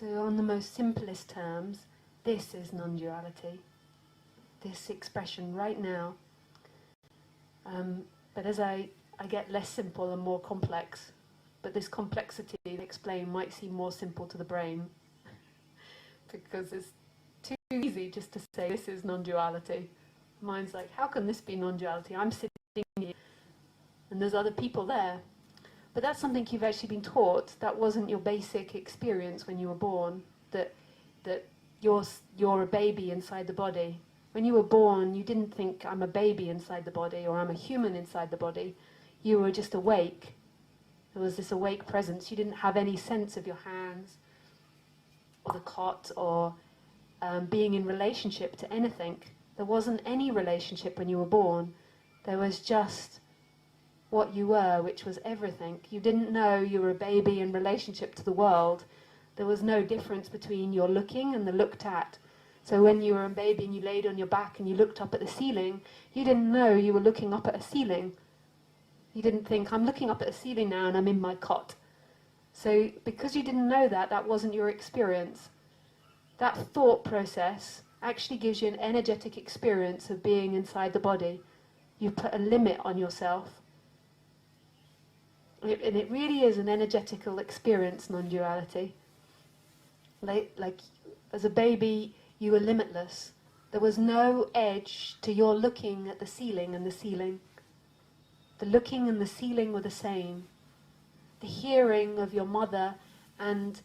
So on the most simplest terms, this is non-duality, this expression right now. But as I get less simple and more complex, but this complexity to explain might seem more simple to the brain, because it's too easy just to say this is non-duality. Mind's like, how can this be non-duality? I'm sitting here and there's other people there. But that's something you've actually been taught. That wasn't your basic experience when you were born, that you're a baby inside the body. When you were born, you didn't think, I'm a baby inside the body, or I'm a human inside the body. You were just awake. There was this awake presence. You didn't have any sense of your hands, or the cot, or being in relationship to anything. There wasn't any relationship when you were born. There was just what you were, which was everything. You didn't know you were a baby in relationship to the world. There was no difference between your looking and the looked at. So when you were a baby and you laid on your back and you looked up at the ceiling, you didn't know you were looking up at a ceiling. You didn't think, I'm looking up at a ceiling now and I'm in my cot. So because you didn't know that, that wasn't your experience. That thought process actually gives you an energetic experience of being inside the body. You put a limit on yourself. And it really is an energetical experience, non-duality. Like as a baby, you were limitless. There was no edge to your looking at the ceiling and the ceiling. The looking and the ceiling were the same. The hearing of your mother and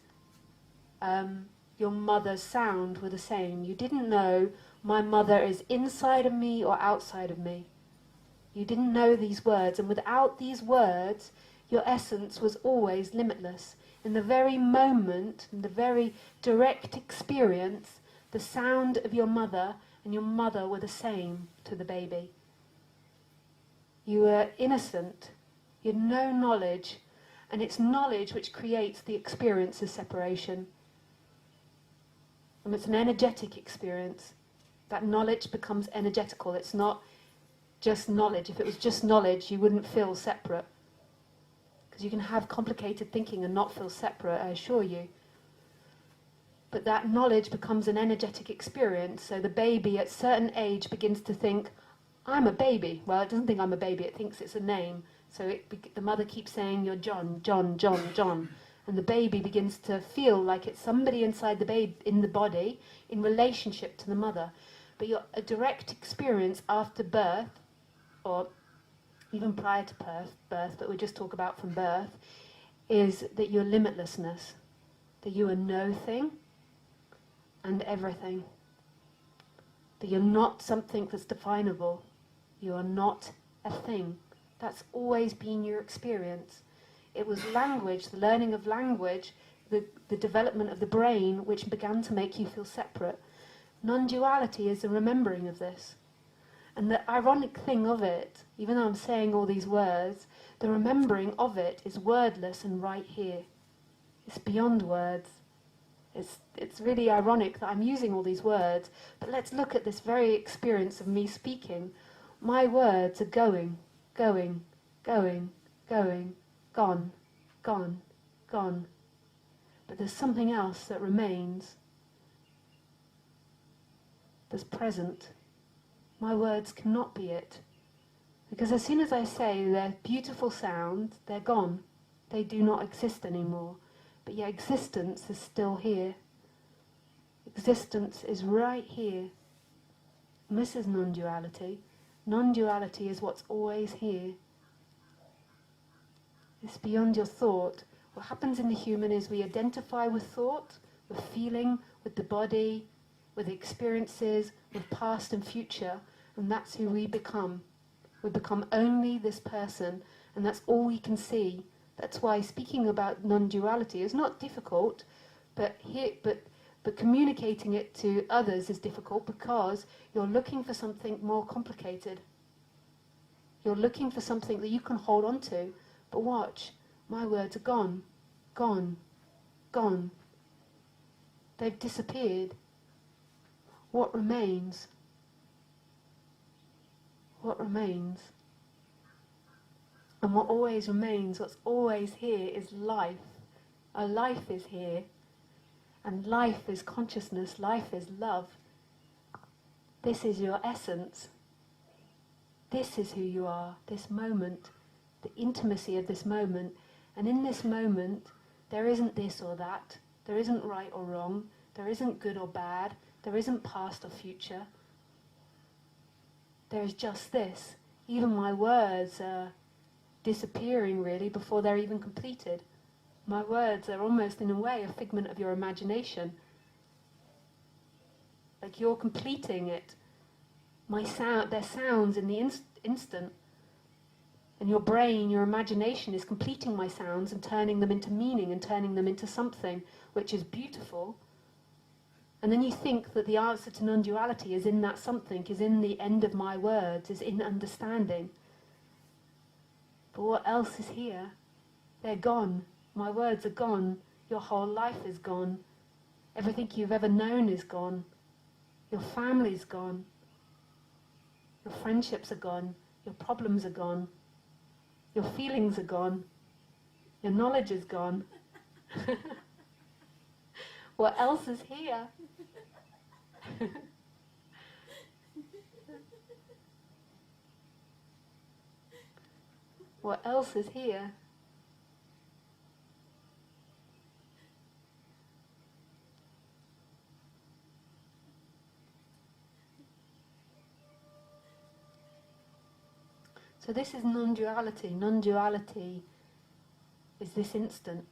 your mother's sound were the same. You didn't know my mother is inside of me or outside of me. You didn't know these words, and without these words, your essence was always limitless. In the very moment, in the very direct experience, the sound of your mother and your mother were the same to the baby. You were innocent. You had no knowledge, and it's knowledge which creates the experience of separation. And it's an energetic experience. That knowledge becomes energetical. It's not just knowledge. If it was just knowledge, you wouldn't feel separate. Because you can have complicated thinking and not feel separate, I assure you. But that knowledge becomes an energetic experience. So the baby at a certain age begins to think, I'm a baby. Well, it doesn't think I'm a baby, it thinks it's a name. So the mother keeps saying, you're John, John, John, John. And the baby begins to feel like it's somebody inside the baby, in the body, in relationship to the mother. But a direct experience after birth, or even prior to birth, but we'll just talk about from birth, is that your limitlessness, that you are no thing and everything, that you're not something that's definable, you are not a thing. That's always been your experience. It was language, the learning of language, the development of the brain, which began to make you feel separate. Non-duality is the remembering of this. And the ironic thing of it, even though I'm saying all these words, the remembering of it is wordless and right here. It's beyond words. It's really ironic that I'm using all these words, but let's look at this very experience of me speaking. My words are going, going, going, going, gone, gone, gone. But there's something else that remains. That's present. My words cannot be it. Because as soon as I say they're beautiful sounds, they're gone. They do not exist anymore. But yet existence is still here. Existence is right here. And this is non-duality. Non-duality is what's always here. It's beyond your thought. What happens in the human is we identify with thought, with feeling, with the body, with experiences, with past and future, and that's who we become. We become only this person, and that's all we can see. That's why speaking about non-duality is not difficult, but communicating it to others is difficult because you're looking for something more complicated. You're looking for something that you can hold on to, but watch, my words are gone, gone, gone. They've disappeared. What remains? What remains? And what always remains, what's always here is life. Our life is here. And life is consciousness, life is love. This is your essence. This is who you are, this moment, the intimacy of this moment. And in this moment, there isn't this or that, there isn't right or wrong, there isn't good or bad, there isn't past or future. There is just this. Even my words are disappearing really before they're even completed. My words are almost in a way a figment of your imagination. Like you're completing it. They're sounds in the instant. And your brain, your imagination is completing my sounds and turning them into meaning and turning them into something which is beautiful. And then you think that the answer to non-duality is in that something, is in the end of my words, is in understanding. But what else is here? They're gone. My words are gone. Your whole life is gone. Everything you've ever known is gone. Your family's gone. Your friendships are gone. Your problems are gone. Your feelings are gone. Your knowledge is gone. What else is here? What else is here? So this is non-duality. Non-duality is this instant.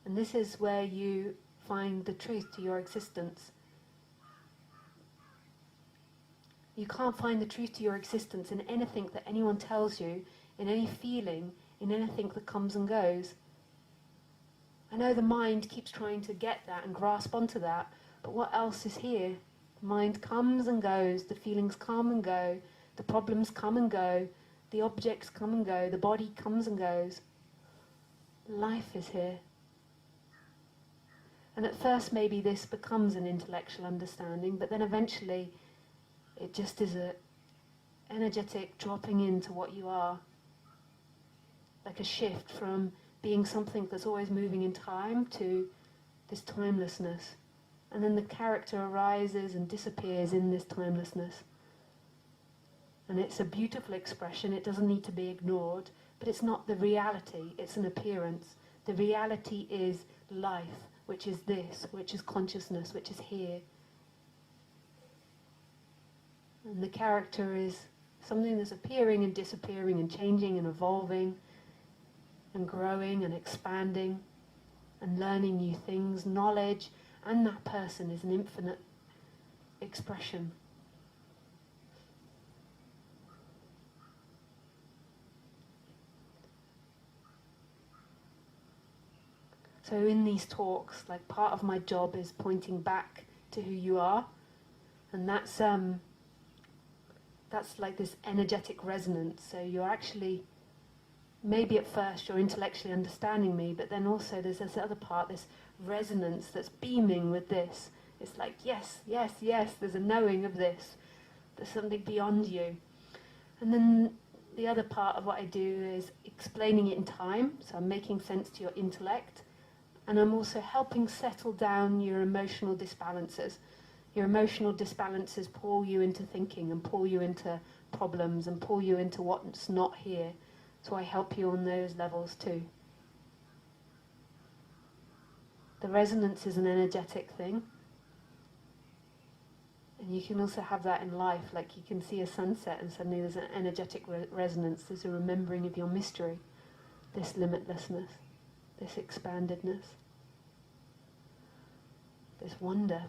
And this is where you find the truth to your existence. You can't find the truth to your existence in anything that anyone tells you, in any feeling, in anything that comes and goes. I know the mind keeps trying to get that and grasp onto that, but what else is here? The mind comes and goes, the feelings come and go, the problems come and go, the objects come and go, the body comes and goes. Life is here. And at first maybe this becomes an intellectual understanding, but then eventually it just is a energetic dropping into what you are. Like a shift from being something that's always moving in time to this timelessness. And then the character arises and disappears in this timelessness. And it's a beautiful expression, it doesn't need to be ignored, but it's not the reality, it's an appearance. The reality is life, which is this, which is consciousness, which is here. And the character is something that's appearing and disappearing and changing and evolving and growing and expanding and learning new things. Knowledge and that person is an infinite expression. So in these talks, like part of my job is pointing back to who you are, and that's like this energetic resonance. So you're actually, maybe at first you're intellectually understanding me, but then also there's this other part, this resonance that's beaming with this. It's like, yes, yes, yes, there's a knowing of this. There's something beyond you. And then the other part of what I do is explaining it in time, so I'm making sense to your intellect, and I'm also helping settle down your emotional disbalances. Your emotional disbalances pull you into thinking and pull you into problems and pull you into what's not here. So I help you on those levels too. The resonance is an energetic thing. And you can also have that in life, like you can see a sunset and suddenly there's an energetic resonance, there's a remembering of your mystery, this limitlessness, this expandedness, this wonder.